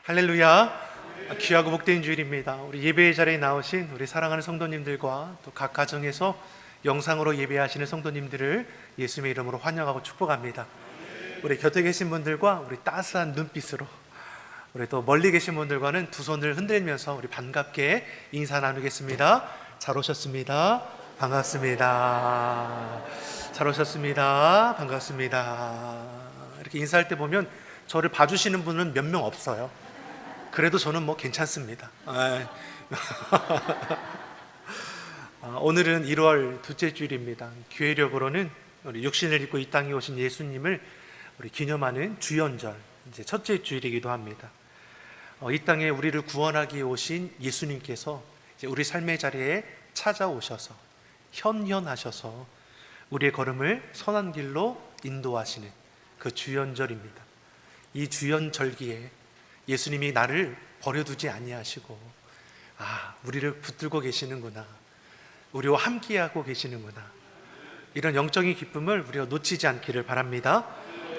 할렐루야. 귀하고 복된 주일입니다. 우리 예배의 자리에 나오신 우리 사랑하는 성도님들과 또 각 가정에서 영상으로 예배하시는 성도님들을 예수님의 이름으로 환영하고 축복합니다. 우리 곁에 계신 분들과 우리 따스한 눈빛으로, 우리 또 멀리 계신 분들과는 두 손을 흔들면서 우리 반갑게 인사 나누겠습니다. 잘 오셨습니다. 반갑습니다. 잘 오셨습니다. 반갑습니다. 이렇게 인사할 때 보면 저를 봐주시는 분은 몇 명 없어요. 그래도 저는 뭐 괜찮습니다. 오늘은 1월 둘째 주일입니다. 교회력으로는 우리 육신을 입고 이 땅에 오신 예수님을 우리 기념하는 주연절, 이제 첫째 주일이기도 합니다. 이 땅에 우리를 구원하기 위해 오신 예수님께서 이제 우리 삶의 자리에 찾아오셔서 현현하셔서 우리의 걸음을 선한 길로 인도하시는 그 주연절입니다. 이 주연절기에 예수님이 나를 버려두지 아니하시고 우리를 붙들고 계시는구나, 우리와 함께하고 계시는구나, 이런 영적인 기쁨을 우리가 놓치지 않기를 바랍니다.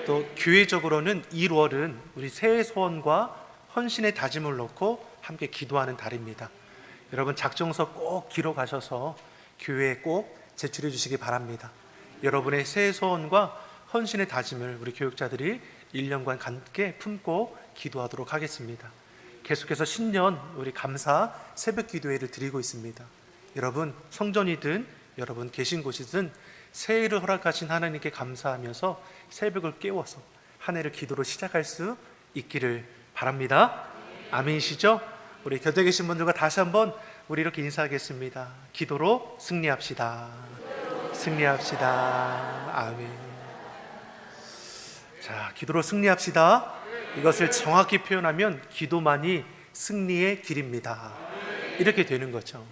또 교회적으로는 1월은 우리 새해 소원과 헌신의 다짐을 놓고 함께 기도하는 달입니다. 여러분 작정서 꼭 기록하셔서 교회에 꼭 제출해 주시기 바랍니다. 여러분의 새해 소원과 헌신의 다짐을 우리 교육자들이 1년간 함께 품고 기도하도록 하겠습니다. 계속해서 신년 우리 감사 새벽 기도회를 드리고 있습니다. 여러분 성전이든 여러분 계신 곳이든 새해를 허락하신 하나님께 감사하면서 새벽을 깨워서 한 해를 기도로 시작할 수 있기를 바랍니다. 아멘이시죠? 우리 곁에 계신 분들과 다시 한번 우리 이렇게 인사하겠습니다. 기도로 승리합시다. 승리합시다. 아멘. 자, 기도로 승리합시다. 이것을 정확히 표현하면 기도만이 승리의 길입니다. 이렇게 되는 거죠.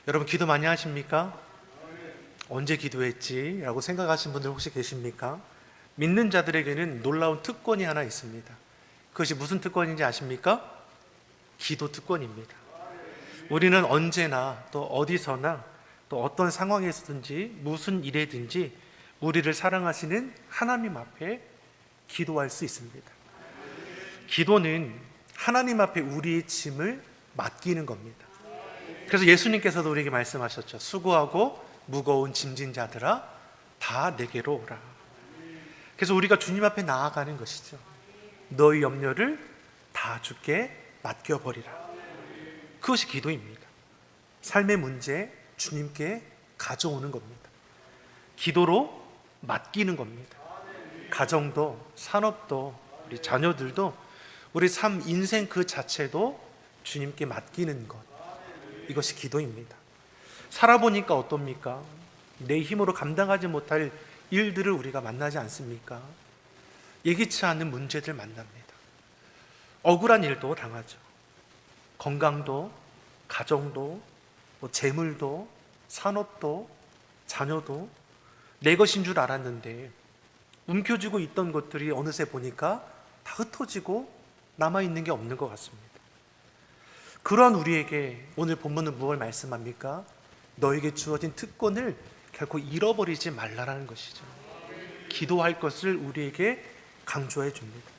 여러분 기도 많이 하십니까? 언제 기도했지? 라고 생각하시는 분들 혹시 계십니까? 믿는 자들에게는 놀라운 특권이 하나 있습니다. 그것이 무슨 특권인지 아십니까? 기도 특권입니다. 우리는 언제나 또 어디서나 또 어떤 상황에서든지 무슨 일에든지 우리를 사랑하시는 하나님 앞에 기도할 수 있습니다. 기도는 하나님 앞에 우리의 짐을 맡기는 겁니다. 그래서 예수님께서도 우리에게 말씀하셨죠. 수고하고 무거운 짐진 자들아 다 내게로 오라. 그래서 우리가 주님 앞에 나아가는 것이죠. 너희 염려를 다 주께 맡겨버리라. 그것이 기도입니다. 삶의 문제 주님께 가져오는 겁니다. 기도로 맡기는 겁니다. 가정도 산업도 우리 자녀들도 우리 삶 인생 그 자체도 주님께 맡기는 것, 이것이 기도입니다. 살아보니까 어떻습니까? 내 힘으로 감당하지 못할 일들을 우리가 만나지 않습니까? 예기치 않은 문제들 만납니다. 억울한 일도 당하죠. 건강도, 가정도, 재물도, 산업도, 자녀도 내 것인 줄 알았는데 움켜쥐고 있던 것들이 어느새 보니까 다 흩어지고 남아있는 게 없는 것 같습니다. 그러한 우리에게 오늘 본문은 무엇을 말씀합니까? 너에게 주어진 특권을 결코 잃어버리지 말라라는 것이죠. 기도할 것을 우리에게 강조해 줍니다.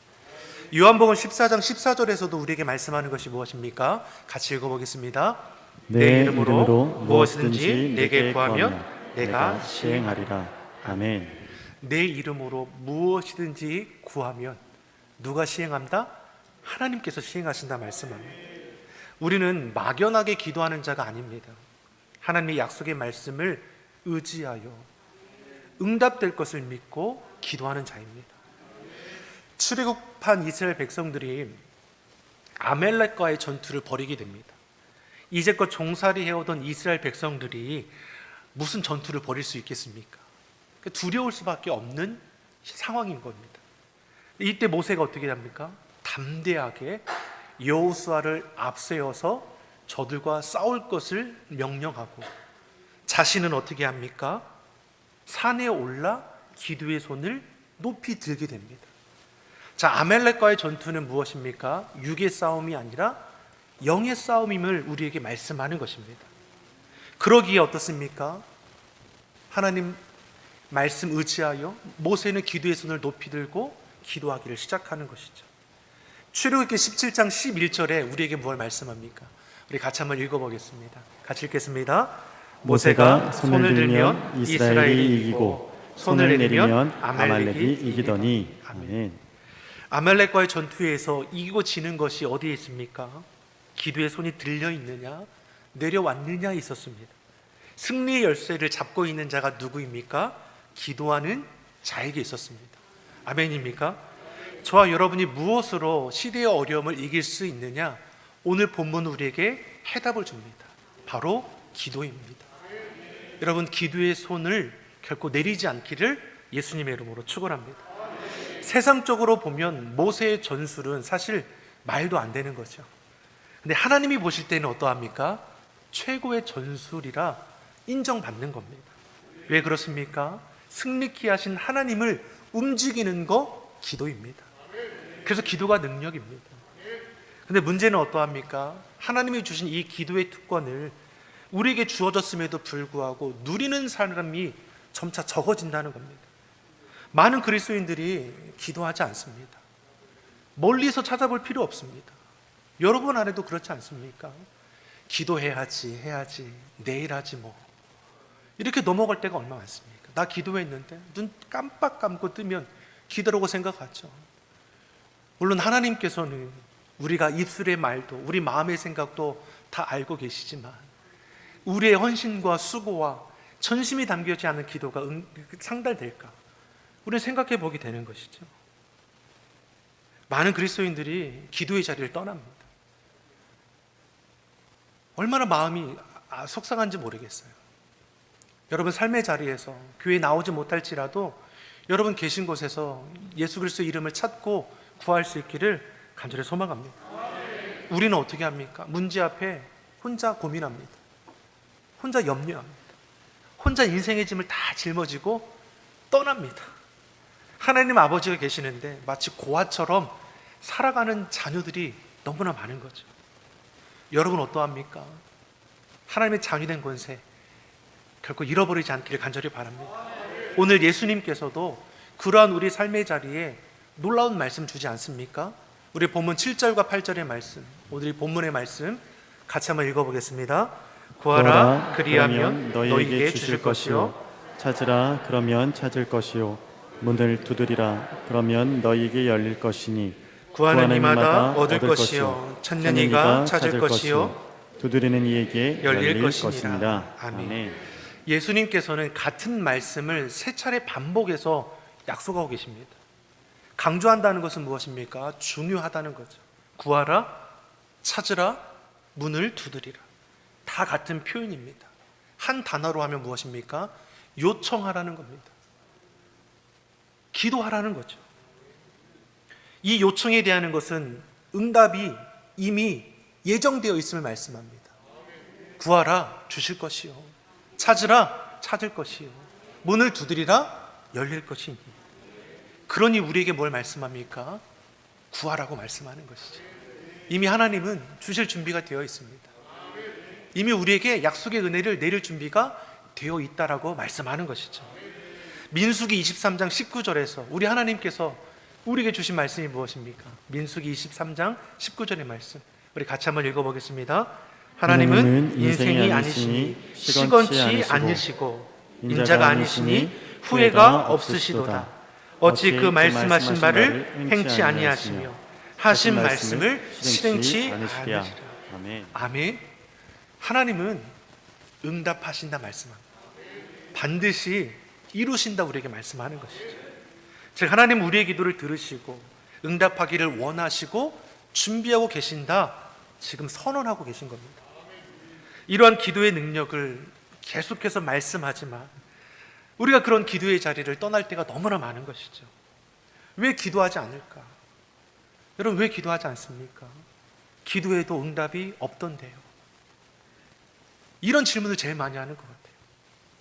요한복음 14장 14절에서도 우리에게 말씀하는 것이 무엇입니까? 같이 읽어보겠습니다. 내 이름으로 무엇이든지 내게 구하면 내가 시행하리라. 아멘. 내 이름으로 무엇이든지 구하면 누가 시행한다? 하나님께서 시행하신다 말씀합니다. 우리는 막연하게 기도하는 자가 아닙니다. 하나님의 약속의 말씀을 의지하여 응답될 것을 믿고 기도하는 자입니다. 출애굽한 이스라엘 백성들이 아멜렉과의 전투를 벌이게 됩니다. 이제껏 종살이 해오던 이스라엘 백성들이 무슨 전투를 벌일 수 있겠습니까? 두려울 수밖에 없는 상황인 겁니다. 이때 모세가 어떻게 합니까? 담대하게 여호수아를 앞세워서 저들과 싸울 것을 명령하고 자신은 어떻게 합니까? 산에 올라 기도의 손을 높이 들게 됩니다. 자, 아멜렉과의 전투는 무엇입니까? 육의 싸움이 아니라 영의 싸움임을 우리에게 말씀하는 것입니다. 그러기에 어떻습니까? 하나님 말씀 의지하여 모세는 기도의 손을 높이 들고 기도하기를 시작하는 것이죠. 출애굽기 17장 11절에 우리에게 무엇을 말씀합니까? 우리 같이 한번 읽어보겠습니다. 같이 읽겠습니다. 모세가 손을 들면 이스라엘이 이기고 손을 내리면 아말렉이 이기더니. 아멘. 아말렉과의 전투에서 이기고 지는 것이 어디에 있습니까? 기도의 손이 들려 있느냐 내려왔느냐에 있었습니다. 승리의 열쇠를 잡고 있는 자가 누구입니까? 기도하는 자에게 있었습니다. 아멘입니까? 저와 여러분이 무엇으로 시대의 어려움을 이길 수 있느냐? 오늘 본문 우리에게 해답을 줍니다. 바로 기도입니다. 여러분, 기도의 손을 결코 내리지 않기를 예수님의 이름으로 축원합니다. 세상적으로 보면 모세의 전술은 사실 말도 안 되는 거죠. 근데 하나님이 보실 때는 어떠합니까? 최고의 전술이라 인정받는 겁니다. 왜 그렇습니까? 승리케 하신 하나님을 움직이는 거 기도입니다. 그래서 기도가 능력입니다. 근데 문제는 어떠합니까? 하나님이 주신 이 기도의 특권을 우리에게 주어졌음에도 불구하고 누리는 사람이 점차 적어진다는 겁니다. 많은 그리스도인들이 기도하지 않습니다. 멀리서 찾아볼 필요 없습니다. 여러분 안에도 그렇지 않습니까? 기도해야지, 내일 하지 뭐. 이렇게 넘어갈 때가 얼마나 많습니까? 나 기도했는데 눈 깜빡 감고 뜨면 기도라고 생각하죠. 물론 하나님께서는 우리가 입술의 말도 우리 마음의 생각도 다 알고 계시지만 우리의 헌신과 수고와 전심이 담겨지 않은 기도가 상달될까? 우리는 생각해 보게 되는 것이죠. 많은 그리스도인들이 기도의 자리를 떠납니다. 얼마나 마음이 속상한지 모르겠어요. 여러분 삶의 자리에서 교회에 나오지 못할지라도 여러분 계신 곳에서 예수 그리스도의 이름을 찾고 구할 수 있기를 간절히 소망합니다. 우리는 어떻게 합니까? 문제 앞에 혼자 고민합니다. 혼자 염려합니다. 혼자 인생의 짐을 다 짊어지고 떠납니다. 하나님 아버지가 계시는데 마치 고아처럼 살아가는 자녀들이 너무나 많은 거죠. 여러분 어떠합니까? 하나님의 장유된 권세 결코 잃어버리지 않기를 간절히 바랍니다. 오늘 예수님께서도 그러한 우리 삶의 자리에 놀라운 말씀 주지 않습니까? 우리 본문 7절과 8절의 말씀, 오늘 본문의 말씀 같이 한번 읽어보겠습니다. 구하라 그리하면 너희에게 주실 것이요, 찾으라 그러면 찾을 것이요, 문을 두드리라 그러면 너희에게 열릴 것이니. 구하는 이마다 얻을 것이요, 찾는 이가 찾을 것이요, 두드리는 이에게 열릴 열릴 것이니라. 것입니다. 아멘. 예수님께서는 같은 말씀을 세 차례 반복해서 약속하고 계십니다. 강조한다는 것은 무엇입니까? 중요하다는 거죠. 구하라, 찾으라, 문을 두드리라. 다 같은 표현입니다. 한 단어로 하면 무엇입니까? 요청하라는 겁니다. 기도하라는 거죠. 이 요청에 대한 것은 응답이 이미 예정되어 있음을 말씀합니다. 구하라, 주실 것이요, 찾으라, 찾을 것이요, 문을 두드리라, 열릴 것이니. 그러니 우리에게 뭘 말씀합니까? 구하라고 말씀하는 것이죠. 이미 하나님은 주실 준비가 되어 있습니다. 이미 우리에게 약속의 은혜를 내릴 준비가 되어 있다라고 말씀하는 것이죠. 민수기 23장 19절에서 우리 하나님께서 우리에게 주신 말씀이 무엇입니까? 민수기 23장 19절의 말씀 우리 같이 한번 읽어보겠습니다. 하나님은 인생이 아니시니 시건치 않으시고 인자가 아니시니 후회가 없으시도다. 어찌 그 말씀하신 바를 행치 아니하시며 하신 말씀을 실행치 않으시리라. 아멘. 하나님은 응답하신다 말씀합니다. 반드시 이루신다 우리에게 말씀하는 것이죠. 즉 하나님 우리의 기도를 들으시고 응답하기를 원하시고 준비하고 계신다, 지금 선언하고 계신 겁니다. 이러한 기도의 능력을 계속해서 말씀하지만 우리가 그런 기도의 자리를 떠날 때가 너무나 많은 것이죠. 왜 기도하지 않을까? 여러분 왜 기도하지 않습니까? 기도해도 응답이 없던데요. 이런 질문을 제일 많이 하는 것 같아요.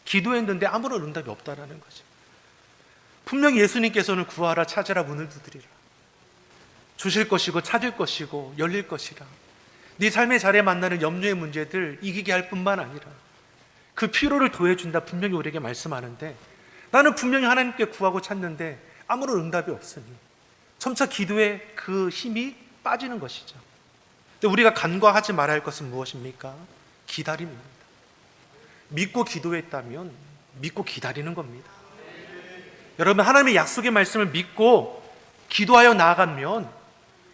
기도했는데 아무런 응답이 없다라는 거죠. 분명히 예수님께서는 구하라, 찾으라, 문을 두드리라, 주실 것이고 찾을 것이고 열릴 것이라. 네 삶의 자리에 만나는 염려의 문제들 이기게 할 뿐만 아니라 그 피로를 도해준다 분명히 우리에게 말씀하는데, 나는 분명히 하나님께 구하고 찾는데 아무런 응답이 없으니 점차 기도의 그 힘이 빠지는 것이죠. 근데 우리가 간과하지 말아야 할 것은 무엇입니까? 기다림입니다. 믿고 기도했다면 믿고 기다리는 겁니다. 여러분, 하나님의 약속의 말씀을 믿고 기도하여 나아가면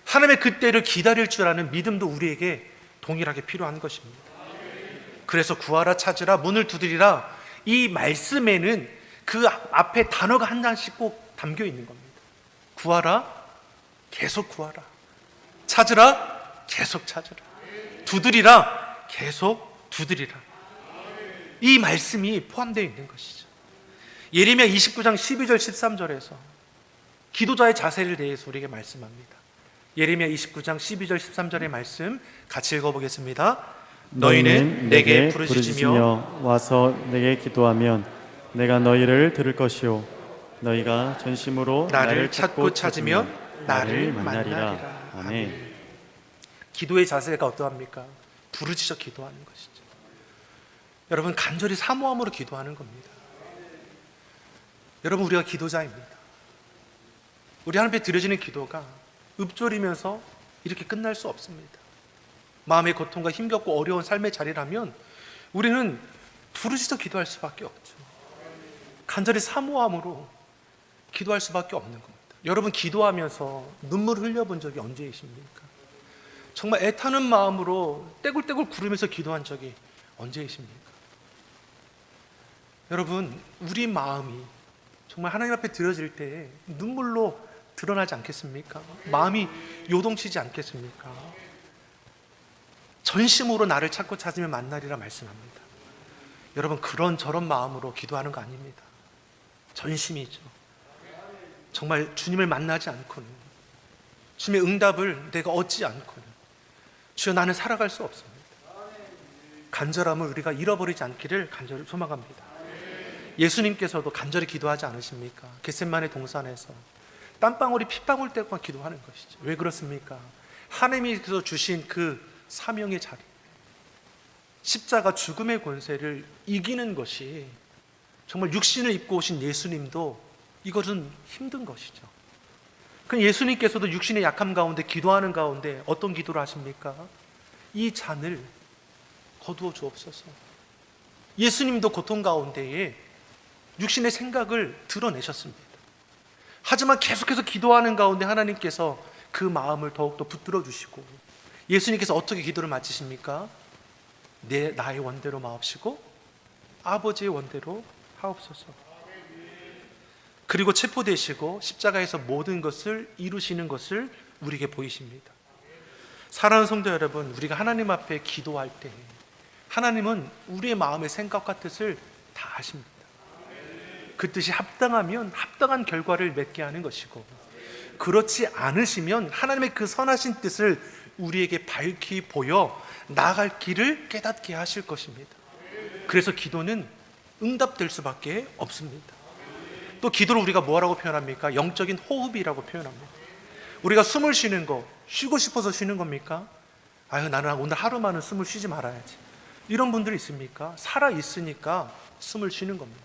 하나님의 그 때를 기다릴 줄 아는 믿음도 우리에게 동일하게 필요한 것입니다. 그래서 구하라, 찾으라, 문을 두드리라, 이 말씀에는 그 앞에 단어가 한 장씩 꼭 담겨 있는 겁니다. 구하라, 계속 구하라. 찾으라, 계속 찾으라. 두드리라, 계속 두드리라. 이 말씀이 포함되어 있는 것이죠. 예레미야 29장 12절 13절에서 기도자의 자세를 대해서 우리에게 말씀합니다. 예레미야 29장 12절 13절의 말씀 같이 읽어보겠습니다. 너희는 내게 부르짖으며 와서 내게 기도하면 내가 너희를 들을 것이요 너희가 전심으로 나를 찾고 찾으면 나를 만나리라. 아멘. 기도의 자세가 어떠합니까? 부르짖어 기도하는 것이죠. 여러분, 간절히 사모함으로 기도하는 겁니다. 여러분, 우리가 기도자입니다. 우리 하나님 앞에 드려지는 기도가 읊조리면서 이렇게 끝날 수 없습니다. 마음의 고통과 힘겹고 어려운 삶의 자리라면 우리는 부르짖어 기도할 수밖에 없죠. 간절히 사모함으로 기도할 수밖에 없는 겁니다. 여러분, 기도하면서 눈물 흘려본 적이 언제이십니까? 정말 애타는 마음으로 떼굴떼굴 구르면서 기도한 적이 언제이십니까? 여러분, 우리 마음이 정말 하나님 앞에 드려질 때 눈물로 드러나지 않겠습니까? 마음이 요동치지 않겠습니까? 전심으로 나를 찾고 찾으면 만나리라 말씀합니다. 여러분, 그런 저런 마음으로 기도하는 거 아닙니다. 전심이죠. 정말 주님을 만나지 않고는, 주님의 응답을 내가 얻지 않고는 주여 나는 살아갈 수 없습니다. 간절함을 우리가 잃어버리지 않기를 간절히 소망합니다. 예수님께서도 간절히 기도하지 않으십니까? 겟세마네 동산에서 땀방울이 핏방울 때만 기도하는 것이죠. 왜 그렇습니까? 하나님께서 주신 그 사명의 자리, 십자가 죽음의 권세를 이기는 것이 정말 육신을 입고 오신 예수님도 이것은 힘든 것이죠. 그 예수님께서도 육신의 약함 가운데 기도하는 가운데 어떤 기도를 하십니까? 이 잔을 거두어 주옵소서. 예수님도 고통 가운데에 육신의 생각을 드러내셨습니다. 하지만 계속해서 기도하는 가운데 하나님께서 그 마음을 더욱더 붙들어 주시고 예수님께서 어떻게 기도를 마치십니까? 나의 원대로 마옵시고 아버지의 원대로 하옵소서. 그리고 체포되시고 십자가에서 모든 것을 이루시는 것을 우리에게 보이십니다. 사랑하는 성도 여러분, 우리가 하나님 앞에 기도할 때 하나님은 우리의 마음의 생각과 뜻을 다 아십니다. 그 뜻이 합당하면 합당한 결과를 맺게 하는 것이고, 그렇지 않으시면 하나님의 그 선하신 뜻을 우리에게 밝히 보여 나아갈 길을 깨닫게 하실 것입니다. 그래서 기도는 응답될 수밖에 없습니다. 또 기도를 우리가 뭐라고 표현합니까? 영적인 호흡이라고 표현합니다. 우리가 숨을 쉬는 거, 쉬고 싶어서 쉬는 겁니까? 아유, 나는 오늘 하루만은 숨을 쉬지 말아야지, 이런 분들이 있습니까? 살아있으니까 숨을 쉬는 겁니다.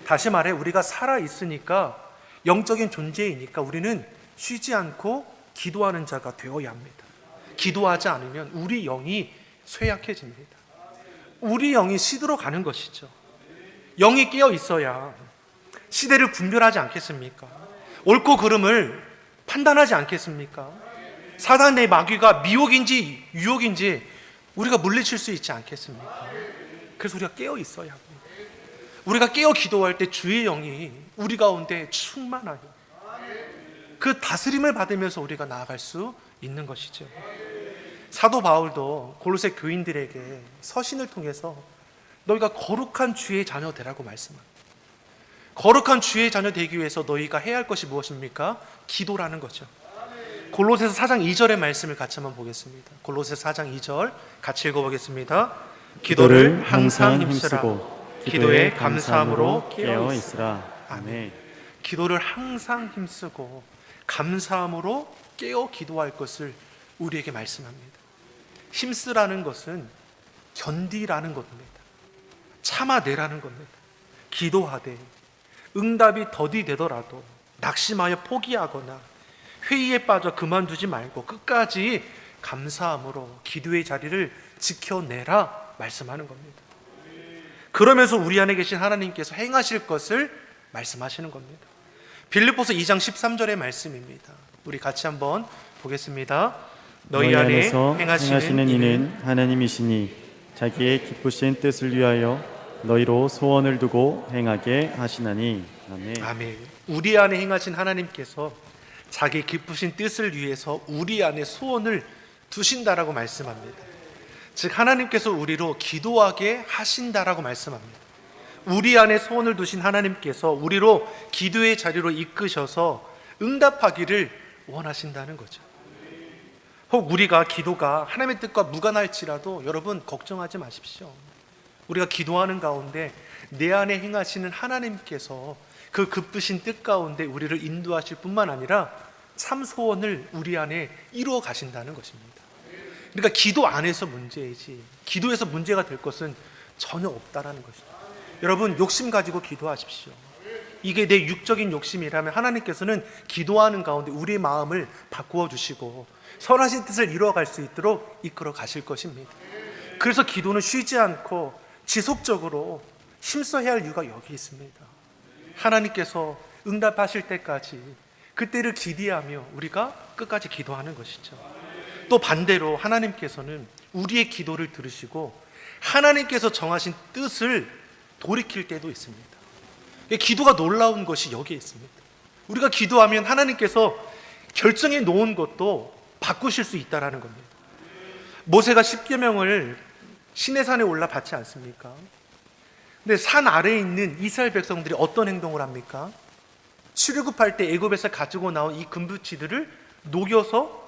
다시 말해, 우리가 살아있으니까, 영적인 존재이니까 우리는 쉬지 않고 기도하는 자가 되어야 합니다. 기도하지 않으면 우리 영이 쇠약해집니다. 우리 영이 시들어 가는 것이죠. 영이 깨어 있어야 시대를 분별하지 않겠습니까? 옳고 그름을 판단하지 않겠습니까? 사단의 마귀가 미혹인지 유혹인지 우리가 물리칠 수 있지 않겠습니까? 그래서 우리가 깨어 있어야 합니다. 우리가 깨어 기도할 때 주의 영이 우리 가운데 충만하여 그 다스림을 받으면서 우리가 나아갈 수 있는 것이죠. 사도 바울도 골로새 교인들에게 서신을 통해서 너희가 거룩한 주의 자녀 되라고 말씀합니다. 거룩한 주의 자녀 되기 위해서 너희가 해야 할 것이 무엇입니까? 기도라는 거죠. 골로새서 4장 2절의 말씀을 같이 한번 보겠습니다. 골로새서 4장 2절 같이 읽어보겠습니다. 기도를 항상 힘쓰고 기도에 감사함으로 깨어 있으라. 아멘. 기도를 항상 힘쓰고 감사함으로 깨어 기도할 것을 우리에게 말씀합니다. 힘쓰라는 것은 견디라는 겁니다. 참아내라는 겁니다. 기도하되 응답이 더디되더라도 낙심하여 포기하거나 회의에 빠져 그만두지 말고 끝까지 감사함으로 기도의 자리를 지켜내라 말씀하는 겁니다. 그러면서 우리 안에 계신 하나님께서 행하실 것을 말씀하시는 겁니다. 빌립보서 2장 13절의 말씀입니다. 우리 같이 한번 보겠습니다. 너희 안에서 행하시는 이는 하나님이시니 자기의 기쁘신 뜻을 위하여 너희로 소원을 두고 행하게 하시나니. 아멘. 아멘. 우리 안에 행하신 하나님께서 자기 기쁘신 뜻을 위해서 우리 안에 소원을 두신다라고 말씀합니다. 즉 하나님께서 우리로 기도하게 하신다라고 말씀합니다. 우리 안에 소원을 두신 하나님께서 우리로 기도의 자리로 이끄셔서 응답하기를 원하신다는 거죠. 혹 우리가 기도가 하나님의 뜻과 무관할지라도 여러분 걱정하지 마십시오. 우리가 기도하는 가운데 내 안에 행하시는 하나님께서 그 기쁘신 뜻 가운데 우리를 인도하실 뿐만 아니라 참 소원을 우리 안에 이루어 가신다는 것입니다. 그러니까 기도 안에서 문제이지 기도에서 문제가 될 것은 전혀 없다라는 것이죠. 여러분 욕심 가지고 기도하십시오. 이게 내 육적인 욕심이라면 하나님께서는 기도하는 가운데 우리의 마음을 바꾸어 주시고 선하신 뜻을 이루어갈 수 있도록 이끌어 가실 것입니다. 그래서 기도는 쉬지 않고 지속적으로 힘써야 할 이유가 여기 있습니다. 하나님께서 응답하실 때까지 그때를 기대하며 우리가 끝까지 기도하는 것이죠. 또 반대로 하나님께서는 우리의 기도를 들으시고 하나님께서 정하신 뜻을 돌이킬 때도 있습니다. 기도가 놀라운 것이 여기에 있습니다. 우리가 기도하면 하나님께서 결정해 놓은 것도 바꾸실 수 있다는 겁니다. 모세가 십계명을 시내산에 올라 받지 않습니까? 근데 산 아래에 있는 이스라엘 백성들이 어떤 행동을 합니까? 출애굽할 때 애굽에서 가지고 나온 이 금붙이들을 녹여서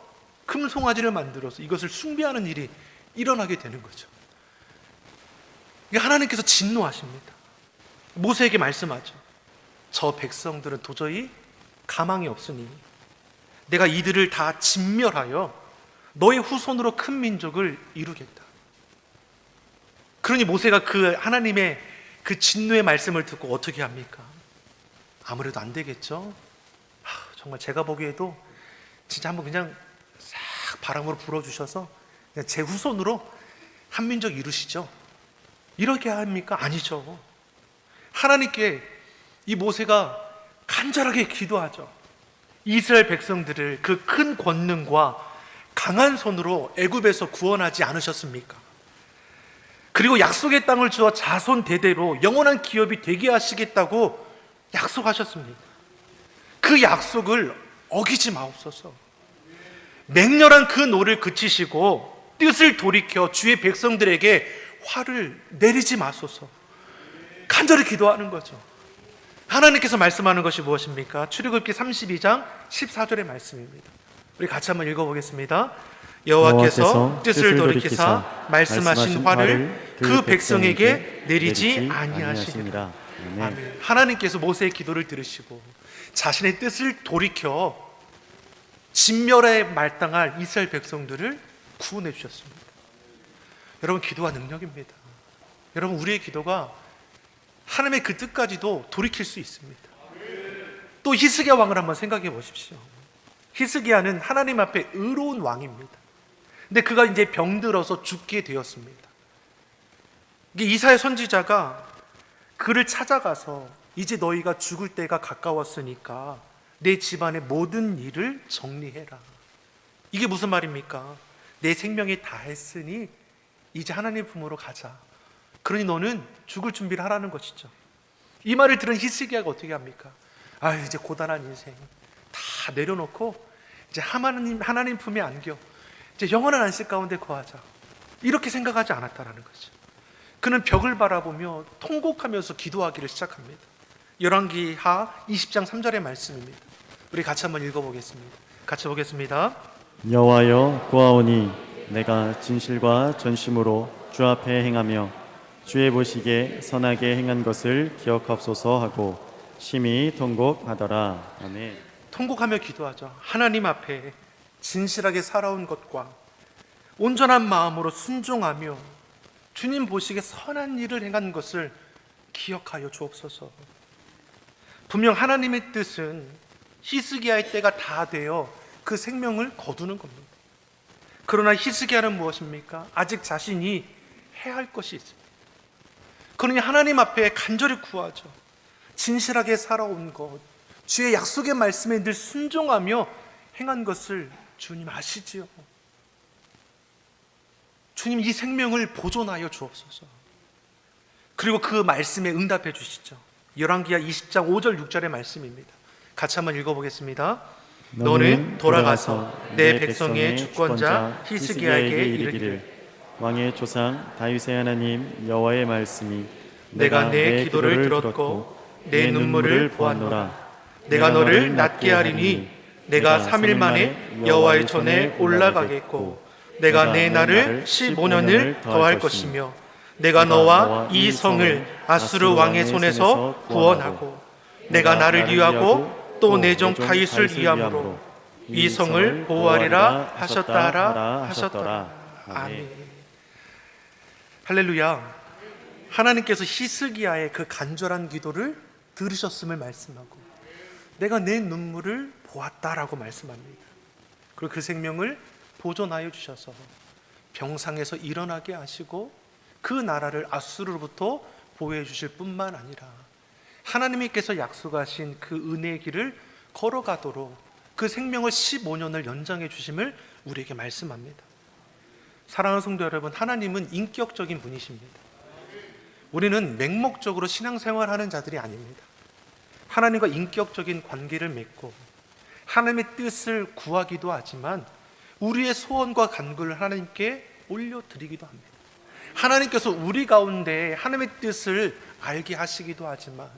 금송아지를 만들어서 이것을 숭배하는 일이 일어나게 되는 거죠. 하나님께서 진노하십니다. 모세에게 말씀하죠. 저 백성들은 도저히 가망이 없으니 내가 이들을 다 진멸하여 너의 후손으로 큰 민족을 이루겠다. 그러니 모세가 그 하나님의 그 진노의 말씀을 듣고 어떻게 합니까? 아무래도 안 되겠죠. 정말 제가 보기에도 진짜 한번 그냥 싹 바람으로 불어주셔서 그냥 제 후손으로 한 민족 이루시죠. 이렇게 합니까? 아니죠. 하나님께 이 모세가 간절하게 기도하죠. 이스라엘 백성들을 그 큰 권능과 강한 손으로 애굽에서 구원하지 않으셨습니까? 그리고 약속의 땅을 주어 자손 대대로 영원한 기업이 되게 하시겠다고 약속하셨습니다. 그 약속을 어기지 마옵소서. 맹렬한 그 노를 그치시고 뜻을 돌이켜 주의 백성들에게 화를 내리지 마소서. 간절히 기도하는 거죠. 하나님께서 말씀하는 것이 무엇입니까? 출애굽기 32장 14절의 말씀입니다. 우리 같이 한번 읽어보겠습니다. 여호와께서 뜻을 돌이키사 말씀하신 화를 그 백성에게 내리지 아니하시니라. 아멘. 하나님께서 모세의 기도를 들으시고 자신의 뜻을 돌이켜 진멸에 마땅할 이스라엘 백성들을 구원해 주셨습니다. 여러분, 기도가 능력입니다. 여러분, 우리의 기도가 하나님의 그 뜻까지도 돌이킬 수 있습니다. 또 히스기야 왕을 한번 생각해 보십시오. 히스기야는 하나님 앞에 의로운 왕입니다. 근데 그가 이제 병들어서 죽게 되었습니다. 이사야 선지자가 그를 찾아가서 이제 너희가 죽을 때가 가까웠으니까 내 집안의 모든 일을 정리해라. 이게 무슨 말입니까? 내 생명이 다했으니 이제 하나님 품으로 가자. 그러니 너는 죽을 준비를 하라는 것이죠. 이 말을 들은 히스기야가 어떻게 합니까? 이제 고단한 인생 다 내려놓고 이제 하나님 품에 안겨 이제 영원한 안식 가운데 거하자. 이렇게 생각하지 않았다라는 거죠. 그는 벽을 바라보며 통곡하면서 기도하기를 시작합니다. 열왕기하 20장 3절의 말씀입니다. 우리 같이 한번 읽어보겠습니다. 같이 보겠습니다. 여호와여 구하오니 내가 진실과 전심으로 주 앞에 행하며 주의 보시기에 선하게 행한 것을 기억하옵소서 하고 심히 통곡하더라. 아멘. 통곡하며 기도하죠. 하나님 앞에 진실하게 살아온 것과 온전한 마음으로 순종하며 주님 보시기에 선한 일을 행한 것을 기억하여 주옵소서. 분명 하나님의 뜻은 히스기야의 때가 다 되어 그 생명을 거두는 겁니다. 그러나 히스기야는 무엇입니까? 아직 자신이 해야 할 것이 있습니다. 그러니 하나님 앞에 간절히 구하죠. 진실하게 살아온 것, 주의 약속의 말씀에 늘 순종하며 행한 것을 주님 아시지요. 주님, 이 생명을 보존하여 주옵소서. 그리고 그 말씀에 응답해 주시죠. 열왕기하 20장 5절 6절의 말씀입니다. 같이 한번 읽어보겠습니다. 너는 돌아가서 내 백성의 주권자 히스기야에게 이르기를 왕의 조상 다윗의 하나님 여호와의 말씀이 내가 내 기도를 들었고 내 눈물을 보았노라. 내가 너를 낫게 하리니 내가 3일 만에 여호와의 전에 올라가겠고 내가 내 날을 15년을 더할 것이며 내가 너와 이 성을 아수르 왕의 손에서 구원하고 내가 나를 위하고 또 내 종 다윗을 위함으로 이 성을 보호하리라 하셨더라. 아멘. 할렐루야. 하나님께서 히스기야의 그 간절한 기도를 들으셨음을 말씀하고 내가 내 눈물을 보았다라고 말씀합니다. 그리고 그 생명을 보존하여 주셔서 병상에서 일어나게 하시고 그 나라를 아수르로부터 보호해 주실 뿐만 아니라 하나님께서 약속하신 그 은혜의 길을 걸어가도록 그 생명을 15년을 연장해 주심을 우리에게 말씀합니다. 사랑하는 성도 여러분, 하나님은 인격적인 분이십니다. 우리는 맹목적으로 신앙생활하는 자들이 아닙니다. 하나님과 인격적인 관계를 맺고 하나님의 뜻을 구하기도 하지만 우리의 소원과 간구를 하나님께 올려드리기도 합니다. 하나님께서 우리 가운데 하나님의 뜻을 알게 하시기도 하지만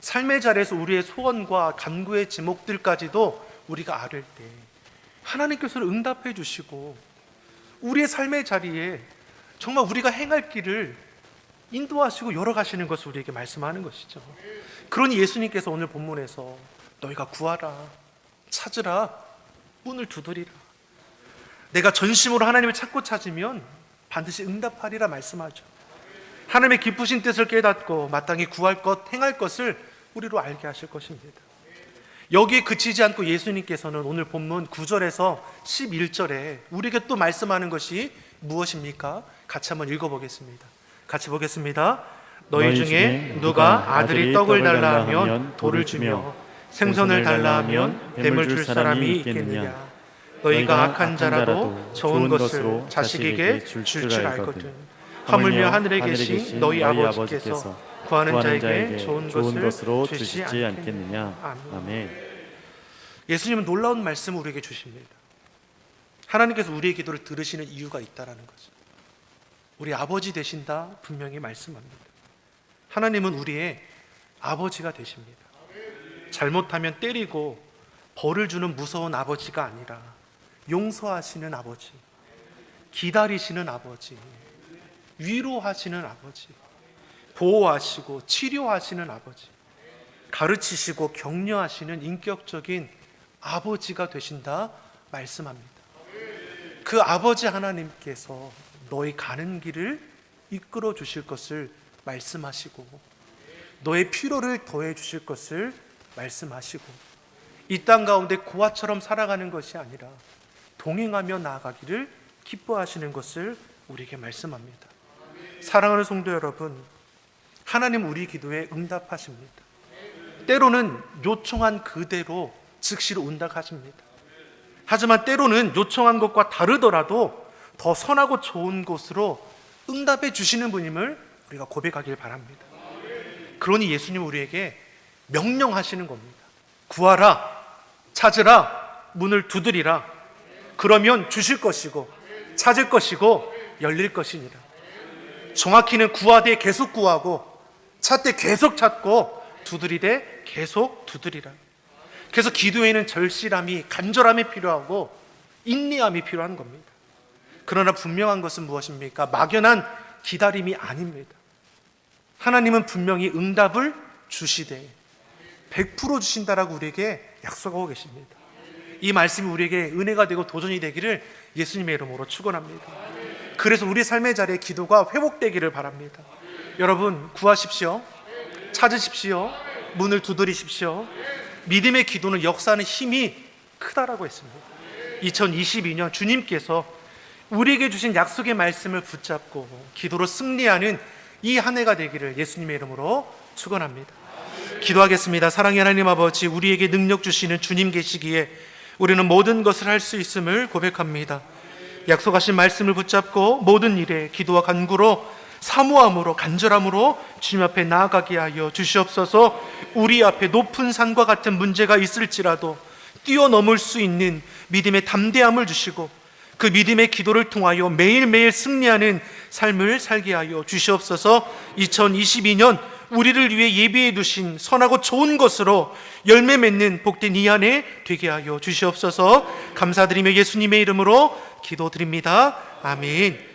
삶의 자리에서 우리의 소원과 간구의 제목들까지도 우리가 아를 때 하나님께서는 응답해 주시고 우리의 삶의 자리에 정말 우리가 행할 길을 인도하시고 열어가시는 것을 우리에게 말씀하는 것이죠. 그러니 예수님께서 오늘 본문에서 너희가 구하라, 찾으라, 문을 두드리라. 내가 전심으로 하나님을 찾고 찾으면 반드시 응답하리라 말씀하죠. 하나님의 기쁘신 뜻을 깨닫고 마땅히 구할 것, 행할 것을 우리로 알게 하실 것입니다. 여기에 그치지 않고 예수님께서는 오늘 본문 9절에서 11절에 우리에게 또 말씀하는 것이 무엇입니까? 같이 한번 읽어보겠습니다. 같이 보겠습니다. 너희 중에 누가 아들이 떡을 달라 하면 돌을 주며 생선을 달라 하면 뱀을 줄 사람이 있겠느냐? 너희가 악한 자라도 좋은 것을 자식에게 줄 줄 알거든. 하물며 하늘에 계신 너희 아버지께서 구하는 자에게 좋은 것으로 주시지 않겠느냐? 아멘. 예수님은 놀라운 말씀을 우리에게 주십니다. 하나님께서 우리의 기도를 들으시는 이유가 있다라는 거죠. 우리 아버지 되신다 분명히 말씀합니다. 하나님은 우리의 아버지가 되십니다. 잘못하면 때리고 벌을 주는 무서운 아버지가 아니라 용서하시는 아버지, 기다리시는 아버지, 위로하시는 아버지, 보호하시고 치료하시는 아버지, 가르치시고 격려하시는 인격적인 아버지가 되신다 말씀합니다. 그 아버지 하나님께서 너희 가는 길을 이끌어 주실 것을 말씀하시고 너의 필요를 더해 주실 것을 말씀하시고 이 땅 가운데 고아처럼 살아가는 것이 아니라 동행하며 나아가기를 기뻐하시는 것을 우리에게 말씀합니다. 사랑하는 성도 여러분, 하나님 우리 기도에 응답하십니다. 때로는 요청한 그대로 즉시로 응답하십니다. 하지만 때로는 요청한 것과 다르더라도 더 선하고 좋은 곳으로 응답해 주시는 분임을 우리가 고백하길 바랍니다. 그러니 예수님 우리에게 명령하시는 겁니다. 구하라, 찾으라, 문을 두드리라. 그러면 주실 것이고 찾을 것이고 열릴 것이니라. 정확히는 구하되 계속 구하고 찾되 계속 찾고 두드리되 계속 두드리라. 그래서 기도에는 절실함이, 간절함이 필요하고 인내함이 필요한 겁니다. 그러나 분명한 것은 무엇입니까? 막연한 기다림이 아닙니다. 하나님은 분명히 응답을 주시되 100% 주신다라고 우리에게 약속하고 계십니다. 이 말씀이 우리에게 은혜가 되고 도전이 되기를 예수님의 이름으로 축원합니다. 그래서 우리 삶의 자리에 기도가 회복되기를 바랍니다. 여러분 구하십시오. 찾으십시오. 문을 두드리십시오. 믿음의 기도는 역사하는 힘이 크다라고 했습니다. 2022년 주님께서 우리에게 주신 약속의 말씀을 붙잡고 기도로 승리하는 이 한 해가 되기를 예수님의 이름으로 축원합니다. 기도하겠습니다. 사랑의 하나님 아버지, 우리에게 능력 주시는 주님 계시기에 우리는 모든 것을 할 수 있음을 고백합니다. 약속하신 말씀을 붙잡고 모든 일에 기도와 간구로 사모함으로 간절함으로 주님 앞에 나아가게 하여 주시옵소서. 우리 앞에 높은 산과 같은 문제가 있을지라도 뛰어넘을 수 있는 믿음의 담대함을 주시고 그 믿음의 기도를 통하여 매일매일 승리하는 삶을 살게 하여 주시옵소서. 2022년 우리를 위해 예비해 두신 선하고 좋은 것으로 열매 맺는 복된 이 한 해 되게 하여 주시옵소서. 감사드리며 예수님의 이름으로 기도드립니다. 아멘.